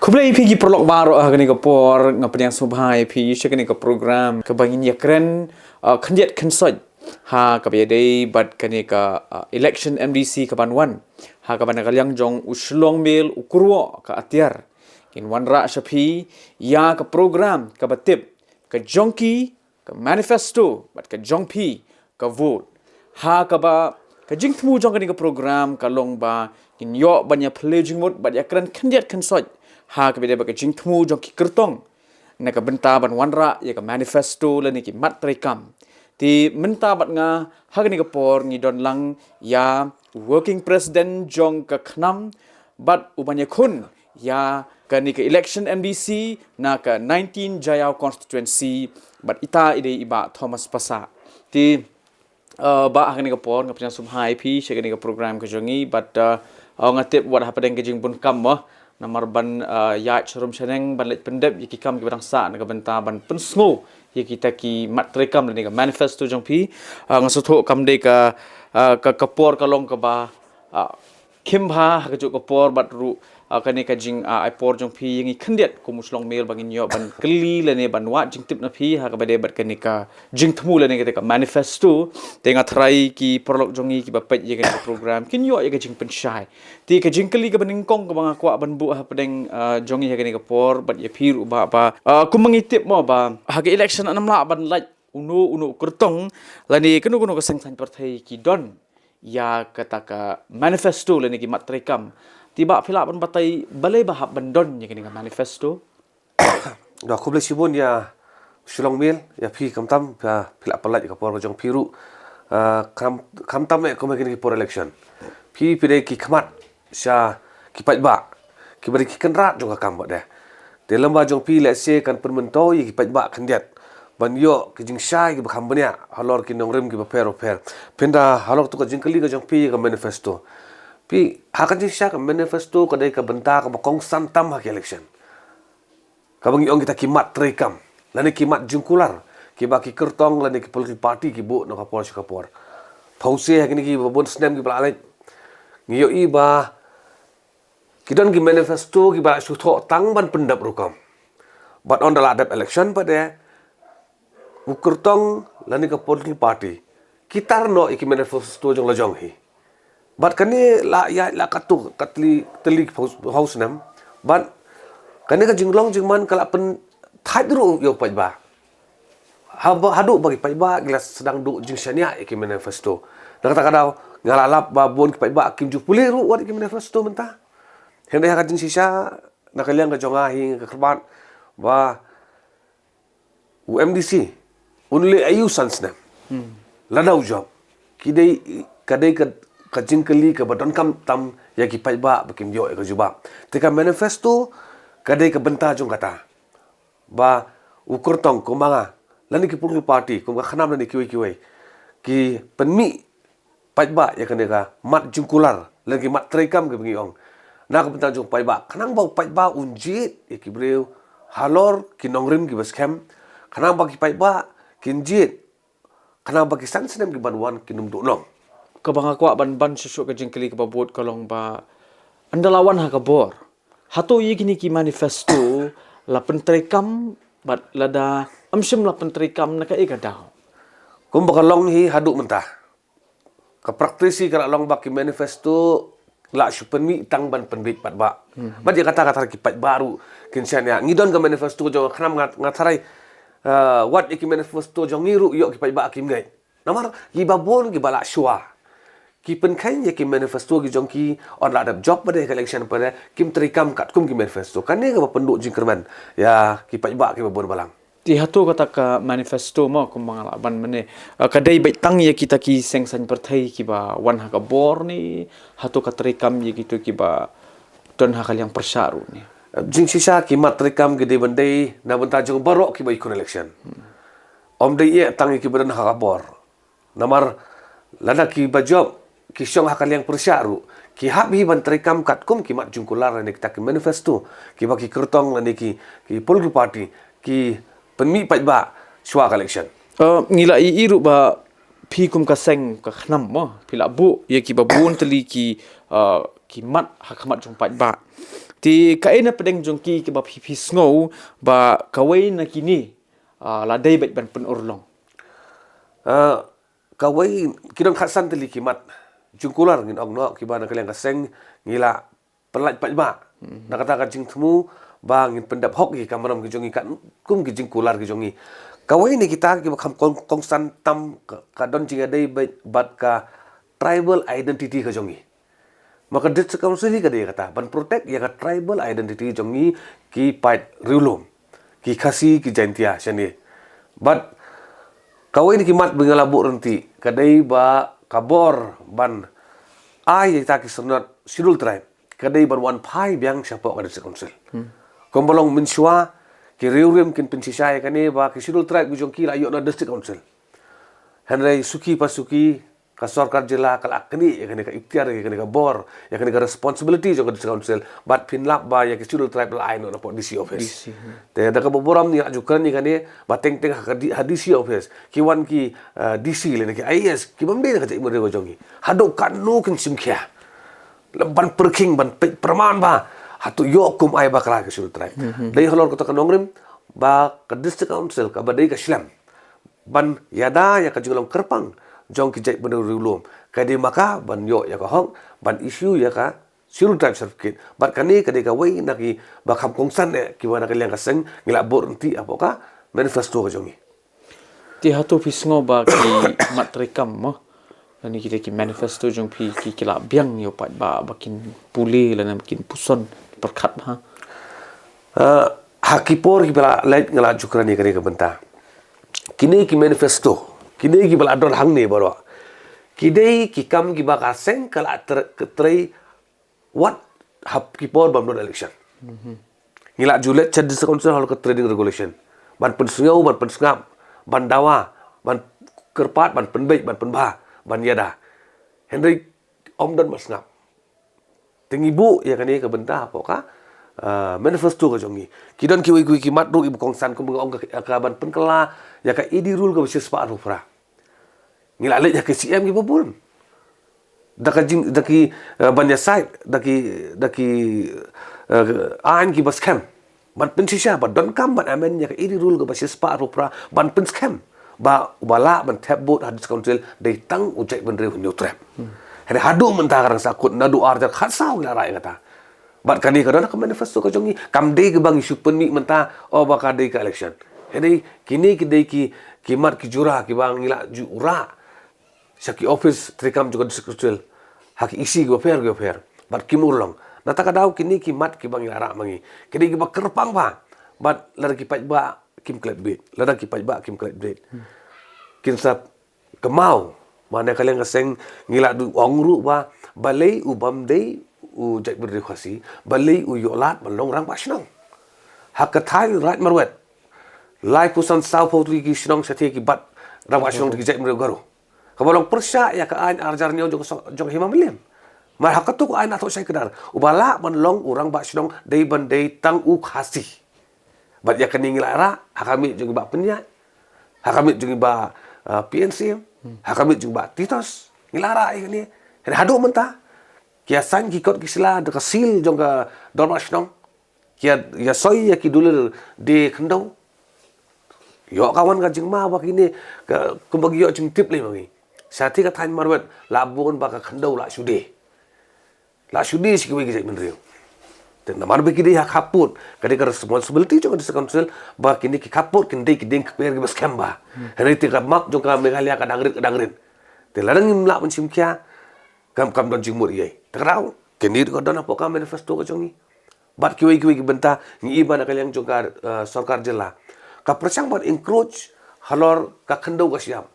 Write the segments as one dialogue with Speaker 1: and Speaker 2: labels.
Speaker 1: Kublai pi prolog baro kani ka por ngapanyang subhai pi kani ka program ka bangin yakren khandiat khansoj ha ka dei bat kani ka election MDC ka banwan ha ka banagalyang jong Shillong Mail Kyrwoh ka Atiar kin wanra shapi ya ka program ka batip ka jongki ka manifesto bat ka jongpi ka vote ha ka ba ka jingtmu jong kani ka program ka long ba kin yo banya pledging mode bat yakren khandiat khansoj ha ka beda baka jingtmu jong ki kertong na ka benta ban wanra ya ka manifesto la ni ki mat trekam ti menta bat nga ha ka ni ka por ni don lang ya working president jong ka khnam bat ubanya khun ya ka ni ka election MDC na ka 19 Jylla constituency bat ita ide iba Thomas Pasa ti ba ha ka ni ka por nga pnya subhai pi she ka ni ka program ka jongi but ngatip wat ha padeng ka jing bun kam mo namar ban ya charum sheneng ban let Pyndep yiki kam ki barang sa na benta ban pensngo yiki taki mat rekam ni ka manifesto jong pi ngasotho kam de ka kapor ka long ka ba khimbha ha ka ju kapor bat ru kani ka jing ai por jong pi yingi khandiat ko muslong mail bangin yo ban kli le ne ban wa jing tip na pi ha ka bade bat kani ka jing thmu le ne ka manifesto tenga thrai ki porlok jongi ki ba pet ye ka program kin yo ye ka jing penshai ti ka jing kli ka baning kong ka banga kwa ban bu ha padeng jongi ha kani ka por bat ye phir ba ku mangitip mo ba ha ka election anam la ban laj unu kertong lani kenu ka sengsan partai ki don ya kata ka manifesto le ne ki mat rekam tiba phila ban batai balai bahap bandon ye kini manifesto
Speaker 2: dah aku boleh sibun ya Shillong Mail ya pi kamtam ya phila palat ka por jong piru kamtam me ko me kini por election pi pide ki khmat sha ki pat ba ki bari ki kan rat jong ka kam ba de dalam ba jong pi le se kan permento ye ki pat ba khandiat ban yo ki jing shai ki kham bania halor ki nongrim ki ba per penda halor tu ka jing kali ka jong pi ka manifesto pi hakan jing sha ka manifesto ka dai ka benta ka bakong santam ha election ka bangi ong kita kimat trekam lani kimat jungkular ki ba ki kertong lani ki political party ki bu no ka por ka por phause ha ki bon snem ki bla ngiyo i ba ki don ki manifesto ki ba su tho tang ban Pyndep rukam but on the ladap election pa de kertong lani ka political party kitar no ki manifesto jong la jong hi but kani la ya la katu katli teli house nam but kani ka jinglong jingman kala pen thadru yo pai ba hadu bagi pai ba gelas sedang du jing syania ki manifesto nak kata kadau ngalalap ba bon ki pai ba kim ju puli ru wat ki manifesto menta hende ha jing sisa nak kalian ka jonga hi ka kerban ba UMDC only ayu sansna ladau job kidai kadai ka jingkeli ka badon kam tam ya ki pai ba bakim yo ka juba tika manifesto kadai ka benta jong kata ba ukur tong ko manga lani ki political party ko ka khanam lani kiwei ki penmi pai ba ya kan ka mat jungkular lagi mat trekam ke bengi ong na ka benta jong pai ba khanang ba pai ba unjit ya ki breu halor ki nongrim ki baskem khanang ba ki pai ba kinjit khanang ba ki sansnem ki banwan ki num do long
Speaker 1: ka banga kwa ban susu ka jingkeli ka babot kalong ba andalawan ha ka bor hato ye kini ki manifesto la pentrekam bat lada amsim la pentrekam na ka daw
Speaker 2: kum bakalong hi haduk mentah ka praktisi kala long ba ki manifesto la supenmi tang ban penbit pat ba bat dia kata ki pat baru kinsian ya ngidon ka manifesto jo khanam ngatharai wat ki manifesto jo ngiru yo ki pat ba kim ngai namar gi babon gi bala shwa ki penkan ye ki manifesto ki jongki on la dap job pada election pada kim terikam kat kum ki manifesto kan ne ka penduk jingkerman ya ki pai ba ki babon balang
Speaker 1: ti hatu kata ka manifesto mo kum mangala ban mene kadai bai tang ye kita ki sengsan partai ki ba wan ha ka bor ni hatu ka terikam ye gitu ki ba don ha kal yang persyaru ni
Speaker 2: jing sisa ki mat terikam ki de bandai na benta jong barok ki bai kun election om de ye tang ki badan ha ka bor namar lada ki ba job ki syong hakal yang persyaru ki habi ban terikam kat kum ki mat jungkular ni kita ki manifesto ki bagi kertong ni ki political party ki penmi pat ba shwa election
Speaker 1: ngila iru ba pi kum ka seng ka khnam mo pila bu ye ki babun teli ki mat hakmat jong pat ba Ti kain na pedeng jongki ke ba phi snow ba kawai na kini la dai bet ban pen urlong.
Speaker 2: Kawai kidong khasan teli kimat jungkular ngin ong no kibana kalian kaseng ngila pelat pajma na kata ka jing temu ba ngin pendap hok ki kamaram ki jongi kan kum ki jingkular ki jongi kawai ni kita ki kham kongsan tam ka don jinga dei bat ka tribal identity ka jongi maka dit council ka dei kata ban protect ya ka tribal identity jongi ki pait riulum ki khasi ki jantia shani but kawai ni kimat bengala bu renti kadai ba kabor ban ai ta ki sunat sidul tribe kadai ban wan phai biang siapa ka district council kombolong minshwa ki riurim kin pinsisai kane ba ki sidul tribe gujong ki la yo na district council hanrai suki pasuki ka Sorkar Jylla kala Knieh kane ka Atiar kane ka bor ya kane ka responsibility jong ka district council but pinlap ba ya ki sidul tribe la ai no na DC office te da ka boram ni ajukan ni kane ba teng teng ha DC office ki wan ki DC le ki IS ki bamde ka te mo re jongi hado kanu kin simkhya ban perking ban perman ba hatu yo kum ai ba kala ka sidul tribe dei Halor kota kanongrim ba ka district council ka ba dei ka Shyiap ban yada ya ka jinglong kerpang jong ki jai bener rulum kadi maka ban yo ya ka hong ban issue ya ka sidul tribe certificate bat kani kadi ka wei na ki ba kham kongsan ki wana ka liang ka seng ngila bor enti apa ka manifesto ka jongi
Speaker 1: Ti hatu phi sngo ba ki matrikam mo. Lani kita ki manifesto jong phi ki kila biang yo pat ba bakin puli lana bakin puson perkhat ha.
Speaker 2: Hakipor ki bala light ngala jukrani kani ka benta kini ki manifesto kini ki bala don hang ne baro kidei ki kam ki ba ka seng kala trai what hap ki por bam don election ngila julet chad district council hal ka trading regulation ban pen sungau ban pen sungam ban dawa ban kerpat ban pen bai ban pen ba ban yada henry om dan mas ngap tingi bu ya kani ka benta apa ka manifesto ka jongi kidon ki wi ki mat ru ibu kongsan ko ong ka ban pen kala ya ka idi rule ka besis pa rufra ngila le ya ke CM ki bobul daki banya side daki an ki bas kem ban pen sisha ban don kam ban amen ya ka idi rule ka besis pa rufra ban pen scam ba ubala ban tap boat hadis council dei tang ujai ban re hunyo trap hade hadu mentah karang sakut nadu arja khatsau la rai kata bat kani kadon ka manifesto ka jongi kam dei ke bang isu pen mi mentah o ba ka dei ka election hade kini ki dei ki mat ki jura ki bang ngila jura saki office trikam juga district council hak isi go fair bat kimurlong nata ka dau kini ki mat ki bang lara mangi kini ki ba kerpang ba bat lar ki paj ba kim klet bit lar ki paj ba kim klet bit kin sap kemau mana kalian ngaseng ngila du ongru ba balai u bamdei u jai berrekwasi balai u yolat balong rang pasnong hak kathai right marwet lai pusan sau potri ki shnong sathe ki bat rang pasnong ki jai bergaru kabolong persya ya ka ain arjarnyo jong hima milim mar hak tu ain atho sai kedar ubala manlong urang pasnong dei bandei tang u khasi bat ya kani ngila ra hakami jong ba penya hakami jong ba PNC hakamit jung ba titos ngilara ini hadu mentah kia san ki kot kisla de kasil jong ka dormasnong kia ya soi ya ki dulur de Khyndew yo kawan ka jingma ba kini ke bagi yo jing tip le mangi sati ka than marwet labon ba ka Khyndew la sude si ki jai menriu dan namar be kidi hak haput kadi ka responsibility jong district council ba kini ki kaput kindi ki ding kper ki baskem ba hari ti ka mak jong ka Meghalaya ka dangrit te larang imla pun simkya kam don jingmur ye takrau kini ko don apa ka manifesto ka jongi bat kiwei ki benta ngi iba na kalyang jong ka Sorkar Jylla ka persang bat encroach Halor ka Khyndew ka Shyiap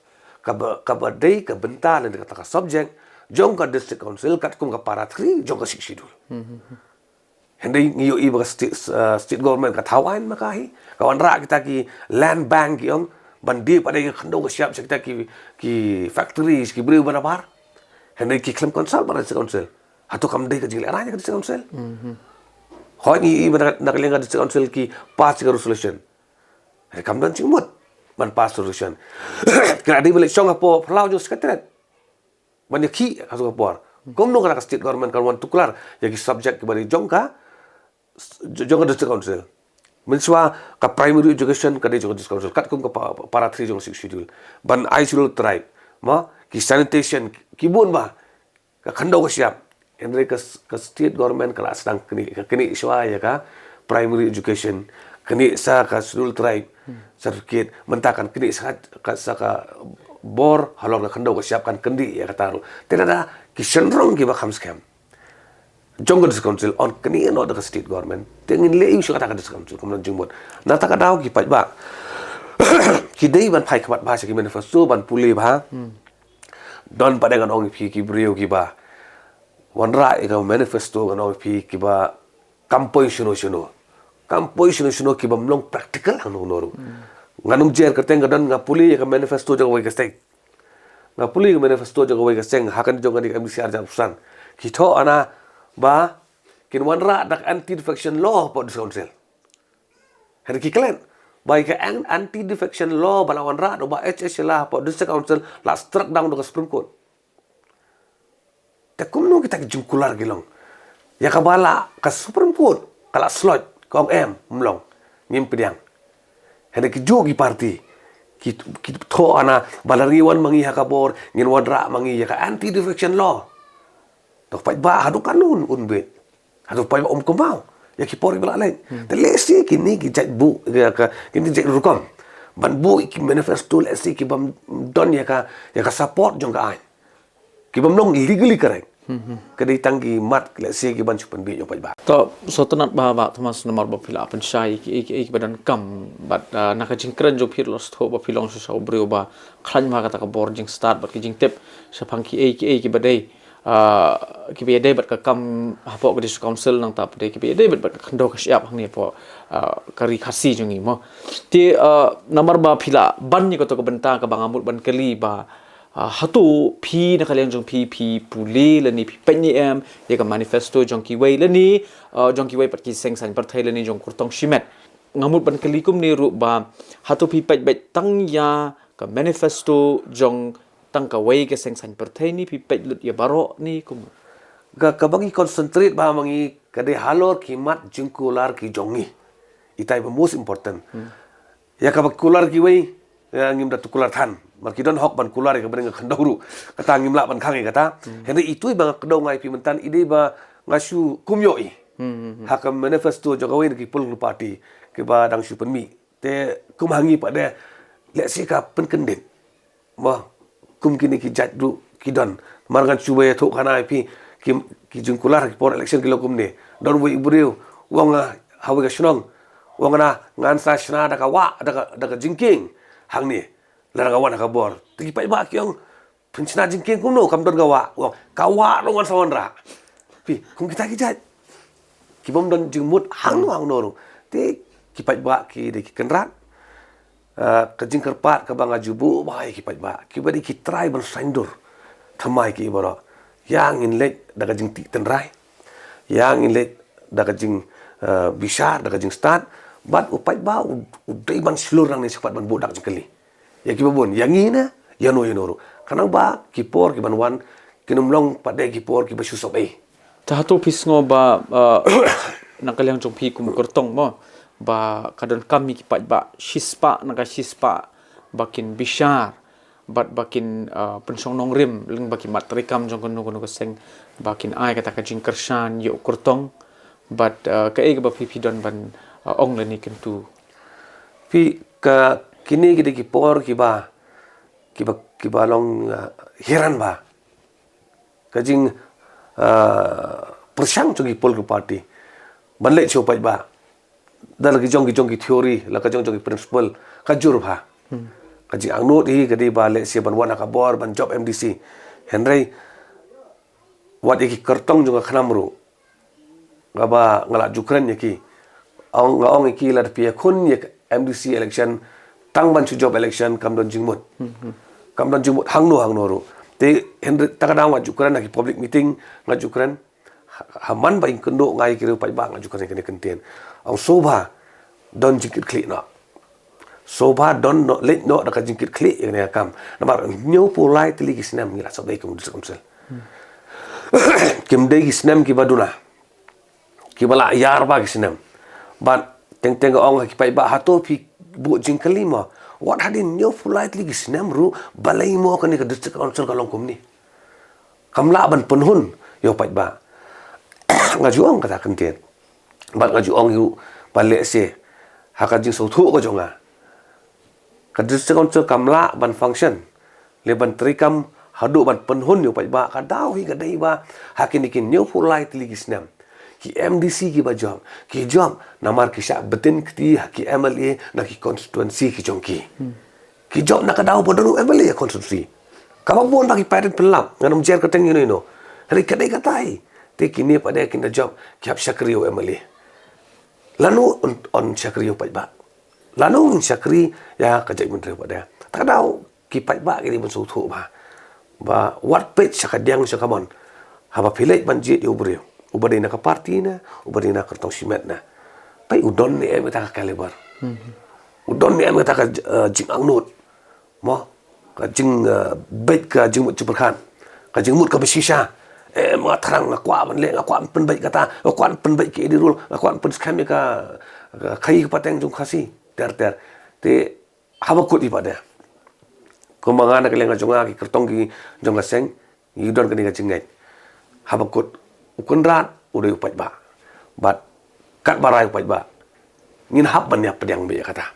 Speaker 2: ka badai ka benta lan ka subject jong ka district council kat kum ka paratri jong ka siksidul Hindi ngiyo iba ka state government ka thawain makahi kawan ra kita ki land bank yung bandi pada yang Khyndew ka Shyiap kita ki factories ki beri bana par hindi ki claim council pada district council hatu kam dei ka jingla ra ka district council hoy ngi iba na kalinga district council ki pass ka resolution he kam dan chingmut ban pass resolution kira dei balik song apo phlau jo secretariat ban ki asu por kom no ka state government kan wan tuklar ya ki subject ki bari jong ka jong district council menswa ka primary education ka de jong district council kat kum ka para 3 jong 6 schedule ban I schedule tribe ma ki sanitation ki bun ba ka Khyndew ka Shyiap endre ka state government kala sedang kini iswa ya ka primary education kini sa ka schedule tribe certificate mentakan kini sa ka bor Halor ka Khyndew ka Shyiap kan kendi ya kata tidak ada ki senrong ki ba kham scam Jongo District Council on kini no the state government tengin le isu kata District Council kemudian jengmot nata ka daw ki pat ba ki dei ban phai khabat ba ki manifesto ban puli ba don padangan ong ki brio ki ba wanra ka manifesto kan ong ki ba kampoi shuno ki ba mlong practical hanu noru nganum jer kateng gadan nga puli ka manifesto jago wai ka steng nga puli ka manifesto jago wai ka steng hakan jonga di MCR japsan ki tho ana ba kinwanra dak anti defection law po District Council hari ki klen bai ka anti defection law balawan ra do ba HS lah po District Council la struck down do Supreme Court ta kumno kita jungkular gilong ya ka bala ka Supreme Court kala slot kong mlong ngim pediang hari ki jogi party ki tho ana balariwan mangi hakabor nginwan ra mangi ya ka anti defection law Tok pai ba hadu kanun unbe. Hadu pai om komau. Ya ki pori bala lain. Te lesi kini ki jat bu ka kini jat rukom. Ban bu ki manifesto lesi ki bam don ya ka support jong ka ai. Ki bam long illegally correct. Kadai tangki mat lesi ki ban chupan bi jo pai ba.
Speaker 1: To sotonat ba Thomas nomor ba pila apan shai ki badan kam bat naka jingkran jo phir los tho ba philong so sa obreu ba khlan ma kata ka boarding start bat ki jing tep sa phangki ki badai Kiwei day bat ka kam hapo ka District Council nang tap day Kiwei day bat ka Khyndew ka Shyiap hang ni po kari khasi jungi mo ti namar ba phila ban ni ko to ka benta ka bangamut ban kali ba hatu phi na kaliang jong phi puli lani phi penni ya ka manifesto jong Kiwei lani jong Kiwei pat ki seng san par thai lani jong kurtong shimet ngamut ban kali kum ni ru ba hatu phi pet bet tang ya ka manifesto jong tang ka wei ke seng san perthai ni pi pet lut ya baro ni kum
Speaker 2: ka bangi concentrate ba mangi kade Halor kimat jungkular ki jongi itai ba most important ya ka kular ki wei ngim da tukular than marki don hok ban kular ka bring Khyndew kata ngim la ban khangi kata hende itu ba Khyndew ngai pi mentan ide ba ngasu kumyoi hakam manifesto jogawen ki political party ke ba dang su penmi te kum hangi pada lek si ka penkendin ma kum kini ki jat du ki don margan chuwe tho khana pi ki jungkular ki por election ki lokum ne don we ibreu wong hawe ka shnong wong na ngan sa shna da ka wa da ka jingking hang ni la ka wa ka bor ti pai ba kyong pinchna jingking kum no kam don ka wa wong ka wa ngan sa ra pi kum kita ki jat ki bom don jingmut hang no ti ki pai ba ki de ki kenrat kajing kerpat ke banga jubu bai ki pai ba ki badi ki try ban sandur thamai ki boro yang in let da kajing ti tenrai yang in let da kajing bishar da kajing start bat upai ba udai ban slur nang ni sepat ban budak jengkeli ya ki babon yang ina ya no ru kanang ba ki por ki ban wan kinumlong padai ki por ki basu sob
Speaker 1: ta hatu pis ngo ba nakaliang jong phi kum kurtong mo ba kadon kami ki pat ba shispa naka shispa bakin bishar bat bakin pensong nong rim ling bakin matrikam jong kono seng bakin ai kata ka jing kershan yo kurtong bat ka e ba phi don ban ong lani kentu
Speaker 2: pi ka kini ki por ki ba long heran ba ka jing persang jong ki political party ban le chopai ba dal ki jong ki theory la ka jong ki principle ka jur bha ka ji angnot hi ka di ba le se ban wana ka bor ban job MDC henry wat ki kartong jong ka khnamru ga ba ngala jukran ki ong ki la pi khun ye MDC election tang ban chu job election kam don jingmut hang no ru te henry takada wa jukran ki public meeting nga jukran haman ba inkendo ngai ki pai ba nga jukran ki kenten ang soba don jingkit klik no soba don no let no da ka jingkit klik ne kam namar nyu polai tili ki snam ngila so dai kum council kim dai ki snam ki baduna ki bala yar ba ki sinem but teng ong ki pai ba hato pi bu jing kelima what hadin nyo politely ki sinem ru balai mo kan ka district council kalong kum ni kamla ban penhun yo pai ba ngajuang kata kenten bat ngajuang yu balik se haka jing so thu ko jonga ka district council kamla ban function le ban trikam hadu ban penhun yo pai ba ka dau hi ka dai ba hakin kin nyo politely ki sinem ki MDC ki ba jom namar ki sya betin ki ki MLA na ki constituency ki jongki ki jom nak dau bodoh MLA constituency kamu pun bagi parent pelam nganam jer kateng you know hari kadai katai te kini pada kinda job ki hab syakri MLA lanu on syakri pai ba lanu syakri ya kajak menteri pada tak dau ki pai ba ki ban su thu ba what page sakadiang sakamon haba pilai banjit yo brio ubari na ka party na ubari na kartong simet na pai udon ni em ta ka kaliber udon ni em ta ka jing angnut mo ka jing bait ka jing mut chuperkhan ka jing mut ka besisha ma tharang na kwa ban le na kwa pen bait kata kwa pen bait ki dirul kwa pen skam ka khai ka pateng jung khasi ter te haba kut di pada kumanga na kelenga jonga ki kartong ki jonga seng udon ka ni ka jingai haba kut ukunrat udah upat ba but kat barai upat ba ngin hab ban ya pedang be kata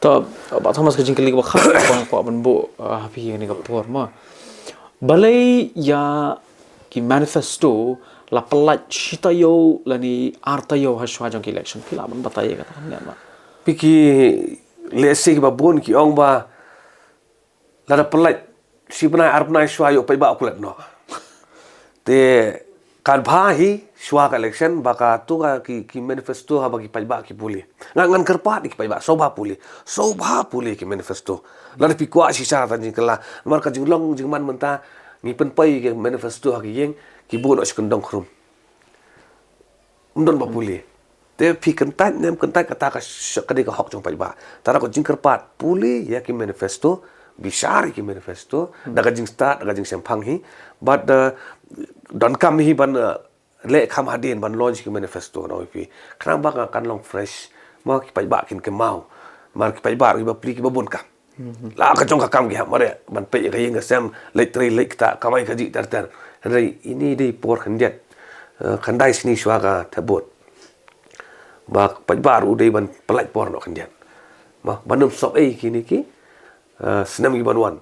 Speaker 1: to ba thomas ka jingkali ba kha ko ban bo happy ni ka por ma balai ya ki manifesto la pelat shita yo la ni arta yo haswa jong election pila ban batai kata kan ma
Speaker 2: piki lesi ki ba bon ki ong ba la da pelat si bana arpna shwa yo upat ba akulat no te kan bhahi shwa ka election baka tu ka ki manifesto ha bagi paiba ki puli ngan kerpat ki paiba sobha puli ki manifesto la pi kwa si sa tan kala mar ka jinglong jingman menta ni pen pai ki manifesto ha ki yeng ki bu no skendong khrum undon ba puli te pi kentat nem kentat kata ka kadi ka hok jong paiba tara ko jing kerpat puli ya ki manifesto bisar ki manifesto daga jing start daga jing sempang hi but don kam hi ban le kham hadin ban launch ki manifesto no pi khang ba kan long fresh ma ki pai ba kin ke mau mar ki pai ba ki ba pli ki ba bon ka la ka jong ka kam ki ha mare ban pe ka yeng sem le tri le ta kamai ka ji tar rei ini dei por khandet khandai sini shwa ka thabot ba pai ba ru dei ban palai por no khandet ma banum sop ei kini ki senam ki banwan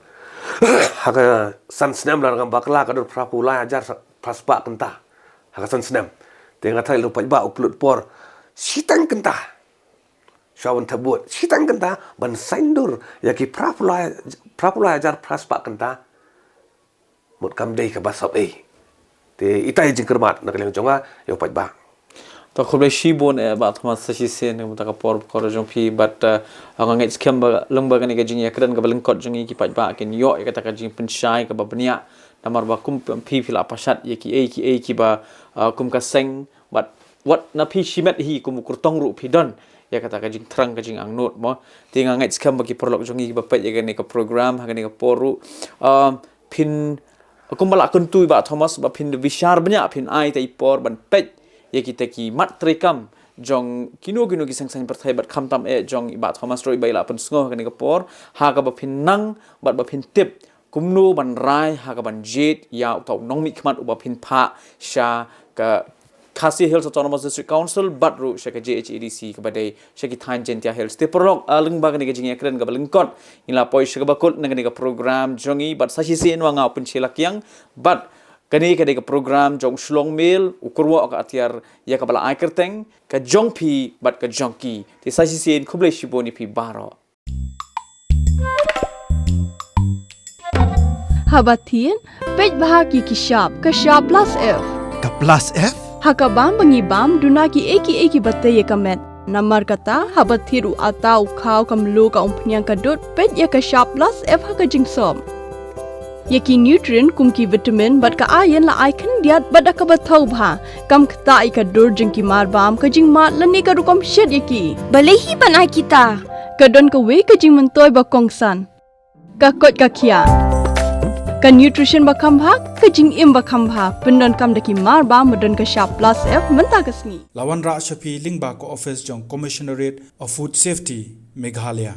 Speaker 2: haka san senam la ngam bakla ka dor prapula ajar paspa kenta haka san senam tengah thai lu pai ba uplut por sitang kenta shawan thabut sitang kenta ban saindur yaki prapula ajar paspa kenta mut kam dei ka basap te itai jingkermat na kaleng jonga yo pai ba
Speaker 1: to khoble shibon ba thomas sashi sen mu ta ka por ko jong pi but angang it's kemba lengba kan ga jing yakran ga balengkot jong ki pai ba kin yo ka ta ka jing penshai ka ba bnia namar ba kum pi fila pasat ye ki ba kum ka seng but what na pi shimet hi kum kurtong ru pi don ya kata ka jing trang ka jing angnot mo tinga ngai skam ba ki porlok jong ki ba pa ye ga ni ka program ha ga ni ka poru pin kum bala kun tu ba thomas ba pin vishar bnya pin ai tai por ban pet ye kita ki mat trekam jong kino ki sang perthai bat kham tam jong ba thomas roi bai la pun sngo ka ni ka por ha ka ba pin nang bat ba pin tip kumnu ban rai ha ka ban jet ya tau nong mi khmat u ba pin pha sha ka Khasi Hills Autonomous District Council bat ru sha ka JHADC ka badai sha ki than jentia hills te porok alung ba ka ni ka jing ekren ka balengkot ila poi sha ka bakut na ka ni ka program jongi bat sashi sen wa nga pun chela kyang bat kani ka program jong Shillong Mail Kyrwoh ka Atiar ya ka bala ai kerteng ka jong pi bat ka jong ki ti sashi sen khuble shiboni pi baro
Speaker 3: Habatin pej bahagi ki Shyiap ka Shyiap plus F
Speaker 4: Ka plus F
Speaker 3: hakabam bangi bam duna ki eki batte ye kamet namar kata habathiru atau khau kamlu ka umpnyang ka dot pej ya ka Shyiap plus F haka jingsom yaki nutrient kumki vitamin bat ka iron la icon diat bat ka bathau bha kam khta ka dur jingki mar bam ka jing mat la ni ka rukom shed yaki
Speaker 5: balehi banai kita
Speaker 3: ka don ka we ka jing mentoy ba kongsan ka kot ka khia ka nutrition bakam bha ka jing im bakam bha pendon kam daki mar ba modon ka sharp plus f menta kasni
Speaker 4: Lawan Ra Shafi Lingba ko office jong Commissionerate of Food Safety Meghalaya